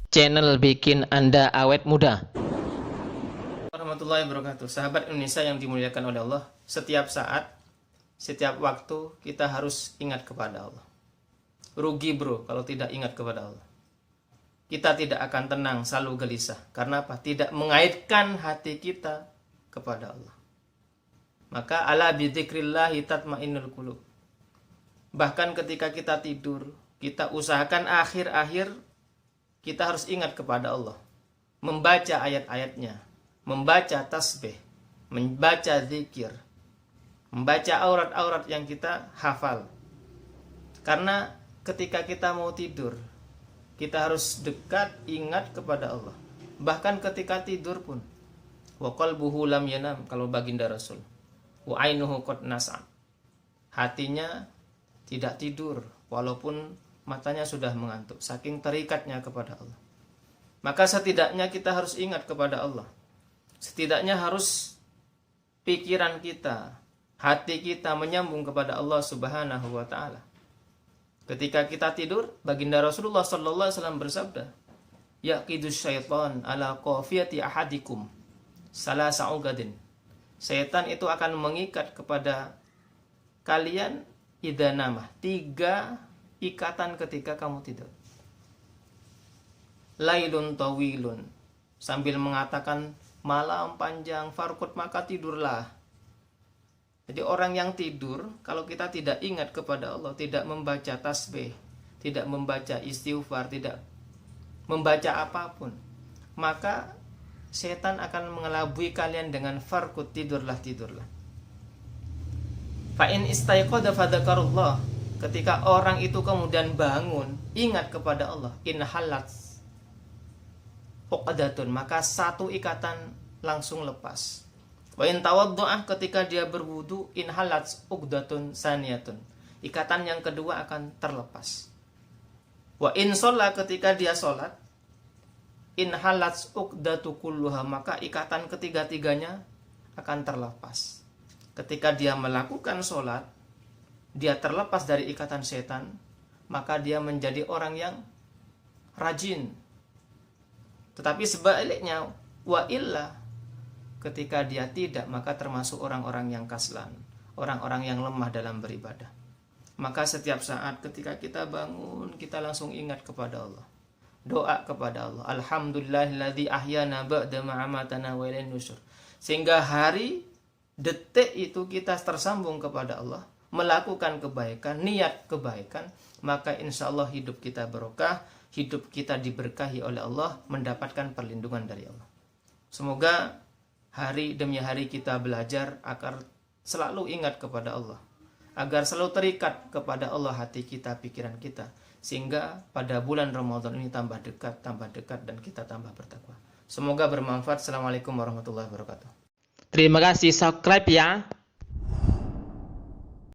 channel bikin Anda awet muda. Warahmatullahi wabarakatuh. Sahabat Indonesia yang dimuliakan oleh Allah, setiap saat, setiap waktu kita harus ingat kepada Allah. Rugi bro kalau tidak ingat kepada Allah. Kita tidak akan tenang, selalu gelisah. Karena apa? Tidak mengaitkan hati kita kepada Allah. Maka ala bidzikrillahi tatmainnul qulub. Bahkan ketika kita tidur, kita usahakan akhir-akhir kita harus ingat kepada Allah. Membaca ayat-ayatnya, membaca tasbih, membaca zikir, membaca aurat-aurat yang kita hafal. Karena ketika kita mau tidur, kita harus dekat ingat kepada Allah. Bahkan ketika tidur pun, wa qalbuhu lam yanam, kalau baginda Rasul, wa ainuhu qad nas'am, hatinya tidak tidur walaupun matanya sudah mengantuk, saking terikatnya kepada Allah. Maka setidaknya kita harus ingat kepada Allah. Setidaknya harus pikiran kita, hati kita menyambung kepada Allah Subhanahu wa taala. Ketika kita tidur, baginda Rasulullah sallallahu alaihi wasallam bersabda, "Yaqidus syaitan ala qafiyati ahadikum salasa ugadin." Setan itu akan mengikat kepada kalian idza namah, 3 ikatan ketika kamu tidur. Lailun tawilun, sambil mengatakan malam panjang, farqut, maka tidurlah. Jadi orang yang tidur, kalau kita tidak ingat kepada Allah, tidak membaca tasbih, tidak membaca istighfar, tidak membaca apapun, maka setan akan mengelabui kalian dengan farqut, tidurlah. Fa in istaiqadha fadzakarullah, ketika orang itu kemudian bangun, ingat kepada Allah, inhalat uqdatun, maka 1 ikatan langsung lepas. Wa in tawaddu'a, ketika dia berwudu, inhalat uqdatun saniyatun, ikatan yang kedua akan terlepas. Wa in shalla, ketika dia sholat, inhalat uqdatu kulluha, maka ikatan ketiga-tiganya akan terlepas. Ketika dia melakukan sholat, dia terlepas dari ikatan setan, maka dia menjadi orang yang rajin. Tetapi sebaliknya, wa illa, ketika dia tidak, maka termasuk orang-orang yang kaslan, orang-orang yang lemah dalam beribadah. Maka setiap saat ketika kita bangun, kita langsung ingat kepada Allah. Doa kepada Allah. Alhamdulillahilladzi ahyana ba'da ma amatana wa ilaihin nusyur. Sehingga hari, detik itu kita tersambung kepada Allah, melakukan kebaikan, niat kebaikan, maka insya Allah hidup kita barokah, hidup kita diberkahi oleh Allah, mendapatkan perlindungan dari Allah. Semoga hari demi hari kita belajar agar selalu ingat kepada Allah, agar selalu terikat kepada Allah hati kita, pikiran kita, sehingga pada bulan Ramadan ini tambah dekat, dan kita tambah bertakwa. Semoga bermanfaat. Assalamualaikum warahmatullahi wabarakatuh. Terima kasih, subscribe ya.